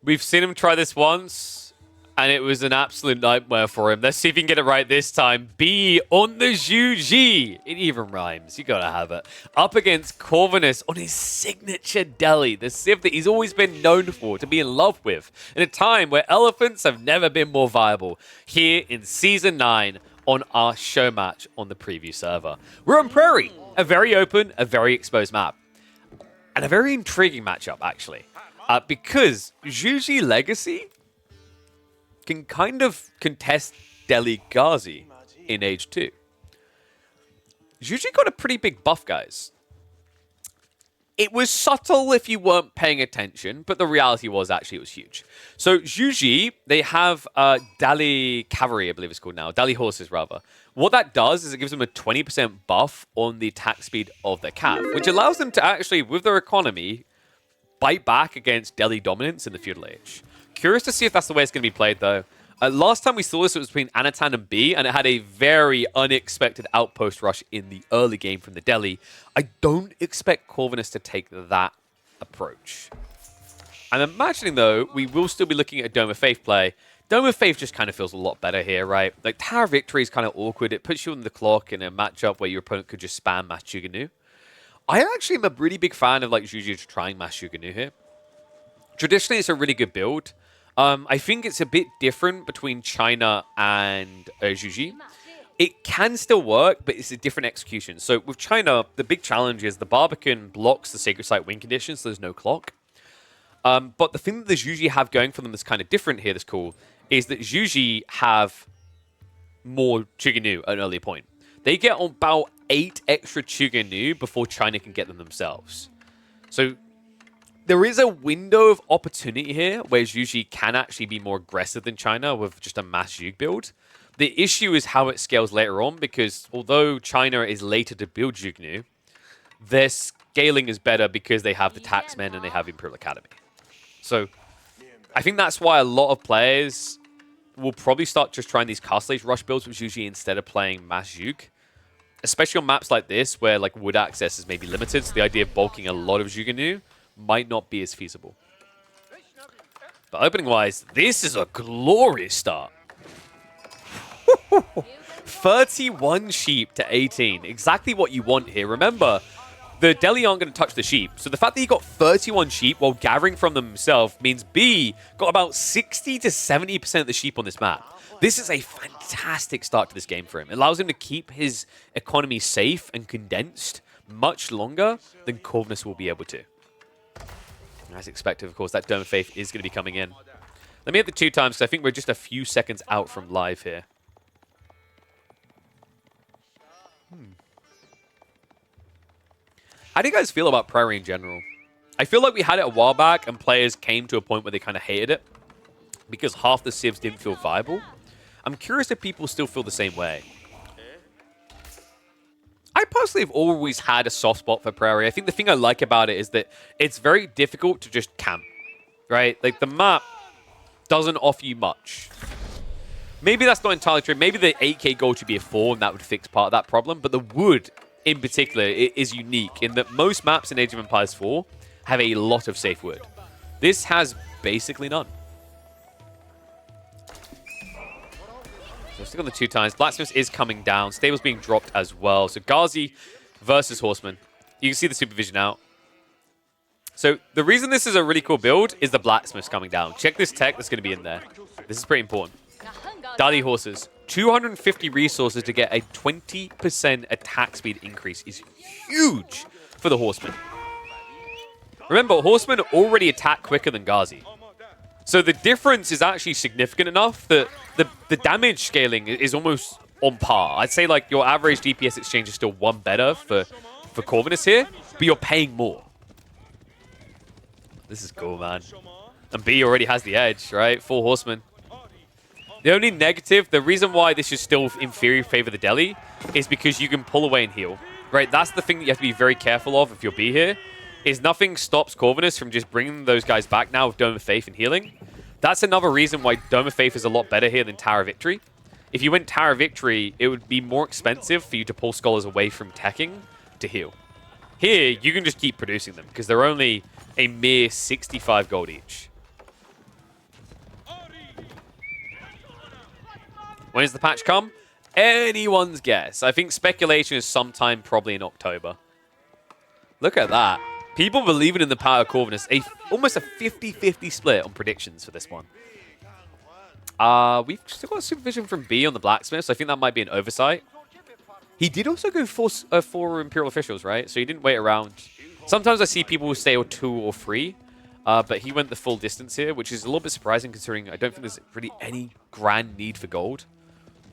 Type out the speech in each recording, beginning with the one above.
We've seen him try this once, and it was an absolute nightmare for him. Let's see if he can get it right this time. B on the Juji. It even rhymes. You gotta have it. Up against Corvinus on his signature Dali, the civ that he's always been known for, to be in love with, in a time where elephants have never been more viable. Here in Season 9 on our show match on the preview server. We're on Prairie, a very open, a very exposed map. And a very intriguing matchup, actually. Because Juji Legacy can kind of contest Dali Ghazi in Age 2. Juji got a pretty big buff, guys. It was subtle if you weren't paying attention, but the reality was actually it was huge. So Juji, they have Dali Cavalry, I believe it's called now. Dali Horses, rather. What that does is it gives them a 20% buff on the attack speed of their cav, which allows them to actually, with their economy, bite back against Delhi dominance in the feudal age. Curious to see if that's the way it's going to be played, though. Last time we saw this, it was between Anatan and B, and it had a very unexpected outpost rush in the early game from the Delhi. I don't expect Corvinus to take that approach. I'm imagining, though, we will still be looking at a Dome of Faith play. Dome of Faith just kind of feels a lot better here, right? Like, Tower of Victory is kind of awkward. It puts you on the clock in a matchup where your opponent could just spam Mass Juganu. I actually am a really big fan of like Juji trying Mass Juganu here. Traditionally, it's a really good build. I think it's a bit different between China and Juji. It can still work, but it's a different execution. So with China, the big challenge is the Barbican blocks the Sacred Site win condition, so there's no clock. But the thing that the Juji have going for them that's kind of different here that's cool is that Juji have more Juganu at an early point. They get about 8 extra Chuganu before China can get them themselves. So there is a window of opportunity here where Juji can actually be more aggressive than China with just a mass Jug build. The issue is how it scales later on, because although China is later to build Jugnu, their scaling is better because they have the Taxmen and they have Imperial Academy. So I think that's why a lot of players will probably start just trying these Castle Age rush builds with Juji instead of playing mass Jug. Especially on maps like this, where like wood access is maybe limited, so the idea of bulking a lot of Juganu might not be as feasible. But opening-wise, this is a glorious start. 31 sheep to 18. Exactly what you want here. Remember, the Delhi aren't going to touch the sheep. So the fact that he got 31 sheep while gathering from them himself means B got about 60 to 70% of the sheep on this map. This is a fantastic start to this game for him. It allows him to keep his economy safe and condensed much longer than Corvinus will be able to. As expected, of course, that Dome of Faith is going to be coming in. Let me hit the 2 times, because I think we're just a few seconds out from live here. How do you guys feel about Prairie in general? I feel like we had it a while back, and players came to a point where they kind of hated it because half the civs didn't feel viable. I'm curious if people still feel the same way. I personally have always had a soft spot for Prairie. I think the thing I like about it is that it's very difficult to just camp, right? Like, the map doesn't offer you much. Maybe that's not entirely true. Maybe the 8k gold should be a 4, and that would fix part of that problem. But the wood, in particular, is unique in that most maps in Age of Empires 4 have a lot of safe wood. This has basically none. So stick on the 2 times. Blacksmith is coming down. Stable's being dropped as well. So Ghazi versus Horsemen. You can see the supervision out. So the reason this is a really cool build is the Blacksmith's coming down. Check this tech that's going to be in there. This is pretty important. Dali Horses. 250 resources to get a 20% attack speed increase is huge for the Horsemen. Remember, Horsemen already attack quicker than Ghazi. So the difference is actually significant enough that the damage scaling is almost on par. I'd say like your average DPS exchange is still 1 better for Corvinus here, but you're paying more. This is cool, man. And B already has the edge, right? 4 Horsemen. The only negative, the reason why this is still in theory favor the Delhi is because you can pull away and heal, right? That's the thing that you have to be very careful of if you're B here, is nothing stops Corvinus from just bringing those guys back now with Dome of Faith and healing. That's another reason why Dome of Faith is a lot better here than Tower of Victory. If you went Tower of Victory, it would be more expensive for you to pull Scholars away from teching to heal. Here, you can just keep producing them because they're only a mere 65 gold each. When does the patch come? Anyone's guess. I think speculation is sometime probably in October. Look at that. People believing in the power of Corvinus. Almost a 50-50 split on predictions for this one. We've still got supervision from B on the blacksmith, so I think that might be an oversight. He did also go for Imperial officials, right? So he didn't wait around. Sometimes I see people who stay 2 or 3, but he went the full distance here, which is a little bit surprising considering I don't think there's really any grand need for gold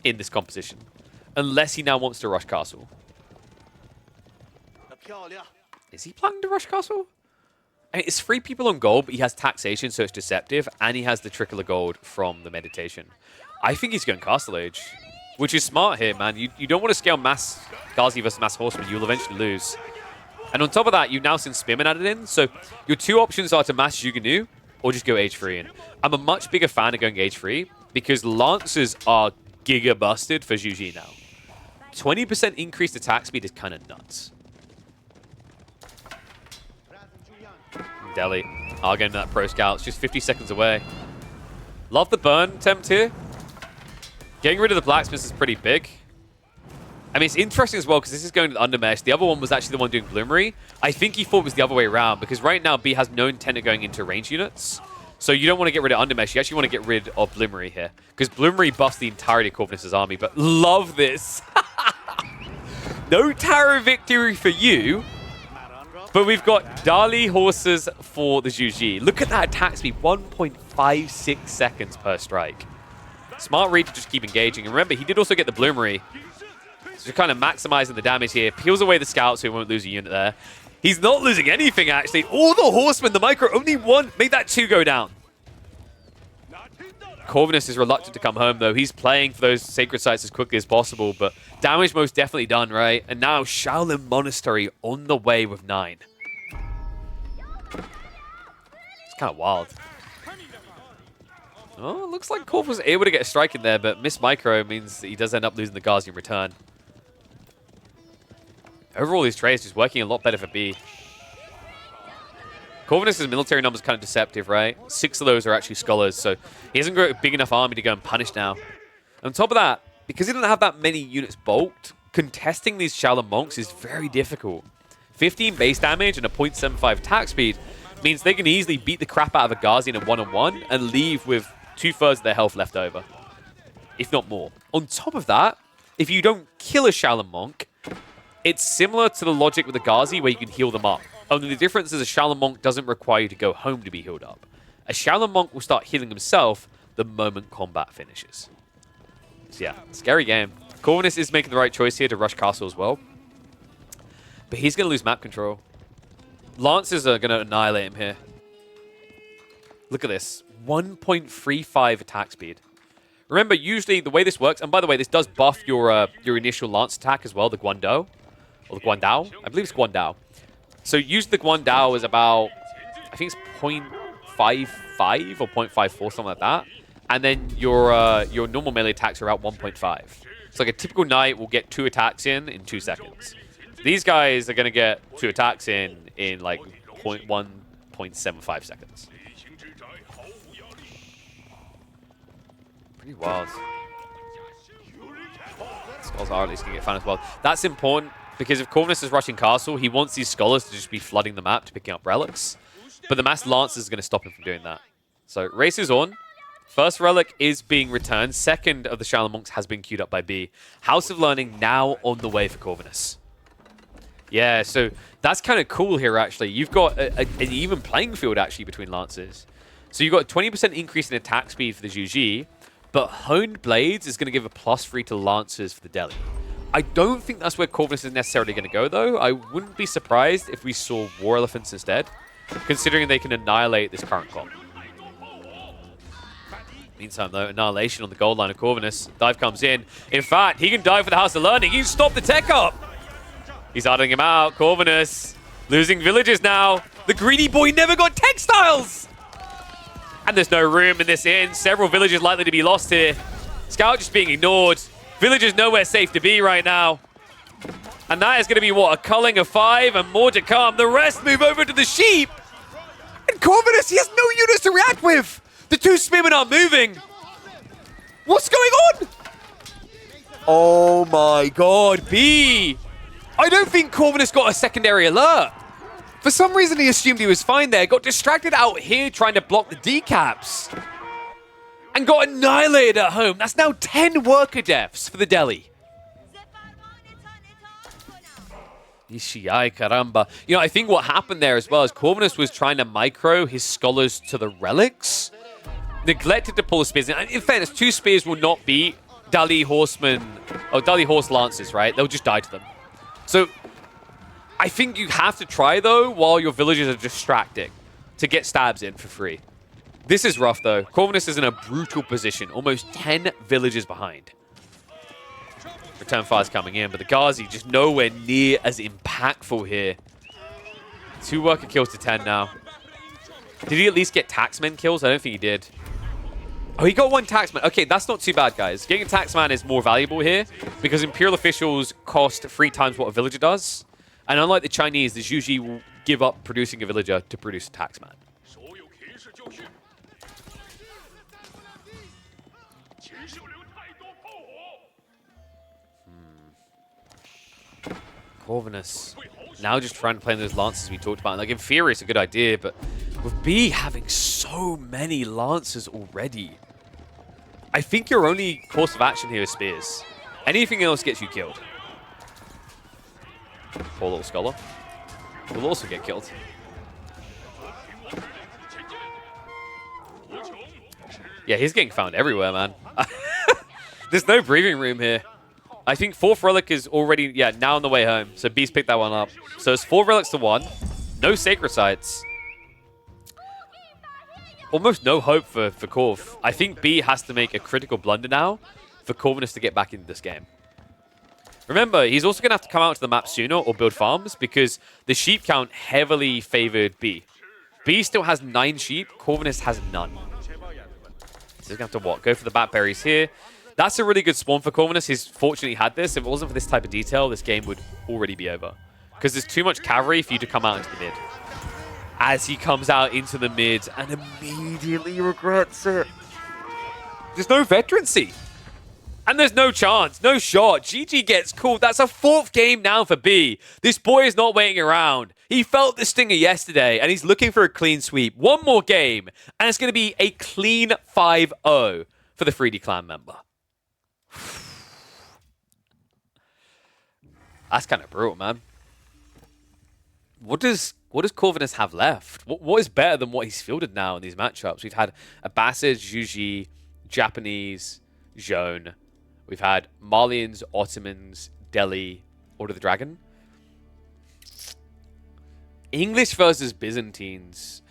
in this composition. Unless he now wants to rush castle. Is he planning to rush castle? I mean, it's 3 people on gold, but he has taxation, so it's deceptive, and he has the trickle of gold from the meditation. I think he's going castle age, which is smart here, man. You don't want to scale mass Ghazi versus mass horsemen. You'll eventually lose. And on top of that, you've now seen Spearman added in, so your 2 options are to mass Yuganu or just go age 3 in. I'm a much bigger fan of going age 3 because Lancers are giga busted for Zhu Ji now. 20% increased attack speed is kind of nuts. Dali. I'll get into that pro scout. It's just 50 seconds away. Love the burn attempt here. Getting rid of the blacksmith is pretty big. I mean, it's interesting as well because this is going to the undermesh. The other one was actually the one doing Bloomery. I think he thought it was the other way around because right now B has no intent of going into range units. So you don't want to get rid of undermesh. You actually want to get rid of Bloomery here because Bloomery buffs the entirety of Corvinus' army. But love this. No Tower victory for you. But we've got Dali horses for the Zhu Ji. Look at that attack speed, 1.56 seconds per strike. Smart read to just keep engaging. And remember, he did also get the Bloomery. So kind of maximizing the damage here. Peels away the scout so he won't lose a unit there. He's not losing anything, actually. All the horsemen, the micro, only 1. Made that 2 go down. Corvinus is reluctant to come home, though. He's playing for those sacred sites as quickly as possible, but damage most definitely done, right? And now Shaolin Monastery on the way with 9. It's kind of wild. Oh, it looks like Corv was able to get a strike in there, but missed micro means that he does end up losing the Ghazi in return. Overall, these trades just working a lot better for B. Corvinus' military numbers kind of deceptive, right? 6 of those are actually scholars, so he hasn't got a big enough army to go and punish now. On top of that, because he doesn't have that many units bulked, contesting these Shaolin monks is very difficult. 15 base damage and a 0.75 attack speed means they can easily beat the crap out of a Ghazi in a one-on-one and leave with 2/3 of their health left over, if not more. On top of that, if you don't kill a Shaolin monk, it's similar to the logic with the Ghazi where you can heal them up. Only the difference is a Shaolin monk doesn't require you to go home to be healed up. A Shaolin monk will start healing himself the moment combat finishes. So yeah, scary game. Corvinus is making the right choice here to rush castle as well. But he's going to lose map control. Lancers are going to annihilate him here. Look at this. 1.35 attack speed. Remember, usually the way this works, and by the way, this does buff your initial lance attack as well, the Guandao. Or the Guandao? I believe it's Guandao. So usually the Guandao is about, I think it's 0.55 or 0.54, something like that. And then your normal melee attacks are about 1.5. So like a typical knight will get 2 attacks in 2 seconds. These guys are going to get 2 attacks in like 0.1, 0.75 seconds. Pretty wild. Scholars are at least going to get found as well. That's important because if Corvinus is rushing castle, he wants these scholars to just be flooding the map to picking up relics. But the mass lance is going to stop him from doing that. So race is on. First relic is being returned. Second of the Shaolin monks has been queued up by B. House of Learning now on the way for Corvinus. Yeah, so that's kind of cool here, actually. You've got an even playing field, actually, between Lancers. So you've got a 20% increase in attack speed for the Zhu Ji, but Honed Blades is going to give a +3 to Lancers for the Dali. I don't think that's where Corvinus is necessarily going to go, though. I wouldn't be surprised if we saw War Elephants instead, considering they can annihilate this current comp. Meantime, though, annihilation on the gold line of Corvinus. Dive comes in. In fact, he can dive for the House of Learning. He can stop the tech up. He's idling him out. Corvinus losing villages now. The greedy boy never got textiles. And there's no room in this inn. Several villages likely to be lost here. Scout just being ignored. Villagers nowhere safe to be right now. And that is going to be, what, a culling of 5 and more to come. The rest move over to the sheep. And Corvinus, he has no units to react with. The 2 spearmen are moving. What's going on? Oh my god, B! I don't think Corvinus got a secondary alert. For some reason, he assumed he was fine there. Got distracted out here trying to block the decaps. And got annihilated at home. That's now 10 worker deaths for the Dali. Ishii, caramba. You know, I think what happened there as well is Corvinus was trying to micro his scholars to the relics. Neglected to pull the spears. And in fairness, 2 spears will not beat Dali Horsemen, or Dali Horse Lances, right? They'll just die to them. So, I think you have to try, though, while your villagers are distracting to get stabs in for free. This is rough, though. Corvinus is in a brutal position, almost 10 villages behind. Return fire's coming in, but the Ghazi just nowhere near as impactful here. 2 worker kills to 10 now. Did he at least get taxmen kills? I don't think he did. Oh, he got 1 taxman. Okay, that's not too bad, guys. Getting a taxman is more valuable here because Imperial officials cost 3 times what a villager does. And unlike the Chinese, the Zhuji will give up producing a villager to produce a taxman. Corvinus now just trying to play those lances we talked about. Like, in theory, it's a good idea, but with B having so many lances already, I think your only course of action here is spears. Anything else gets you killed. Poor little scholar will also get killed. Yeah, he's getting found everywhere, man. There's no breathing room here. I think 4th relic is already, yeah, now on the way home. So B's picked that one up. So it's 4 relics to 1. No sacred sites. Almost no hope for Corv. I think B has to make a critical blunder now for Corvinus to get back into this game. Remember, he's also going to have to come out to the map sooner or build farms because the sheep count heavily favored B. B still has 9 sheep. Corvinus has none. So he's going to have to what? Go for the bat berries here. That's a really good spawn for Corvinus. He's fortunately had this. If it wasn't for this type of detail, this game would already be over. Because there's too much cavalry for you to come out into the mid. As he comes out into the mid and immediately regrets it. There's no veterancy. And there's no chance, no shot. GG gets called. That's a 4th game now for B. This boy is not waiting around. He felt the stinger yesterday, and he's looking for a clean sweep. 1 more game, and it's going to be a clean 5-0 for the 3D clan member. That's kind of brutal, man. What does Corvinus have left? What is better than what he's fielded now in these matchups? We've had Abbasid, Zhuji, Japanese, Jeanne. We've had Malians, Ottomans, Dali, Order of the Dragon. English versus Byzantines.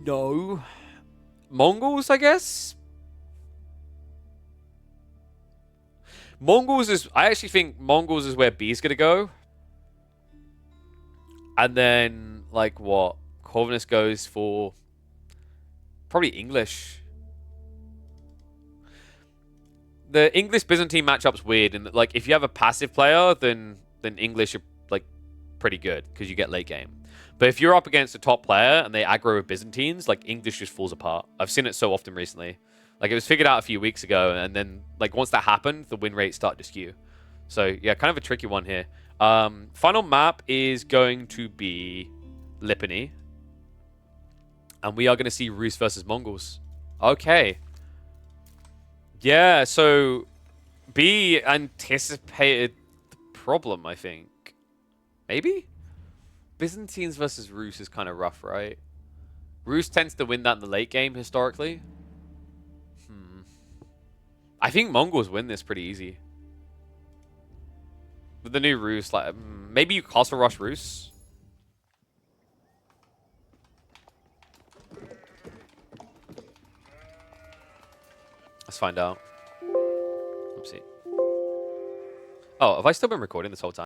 No. Mongols, I guess? Mongols is... I actually think Mongols is where B's going to go. And then, like, what? Corvinus goes for... probably English. The English-Byzantine matchup's weird. And, like, if you have a passive player, then English are, like, pretty good. Because you get late game. But if you're up against a top player and they aggro with Byzantines, like, English just falls apart. I've seen it so often recently. Like, it was figured out a few weeks ago, and then, like, once that happened, the win rates start to skew. So, yeah, kind of a tricky one here. Final map is going to be Lipany. And we are going to see Rus versus Mongols. Okay. Yeah, so B anticipated the problem, I think. Maybe? Byzantines versus Rus is kind of rough, right? Rus tends to win that in the late game, historically. I think Mongols win this pretty easy. With the new Rus, like, maybe you castle rush Rus? Let's find out. Oopsie. Oh, have I still been recording this whole time?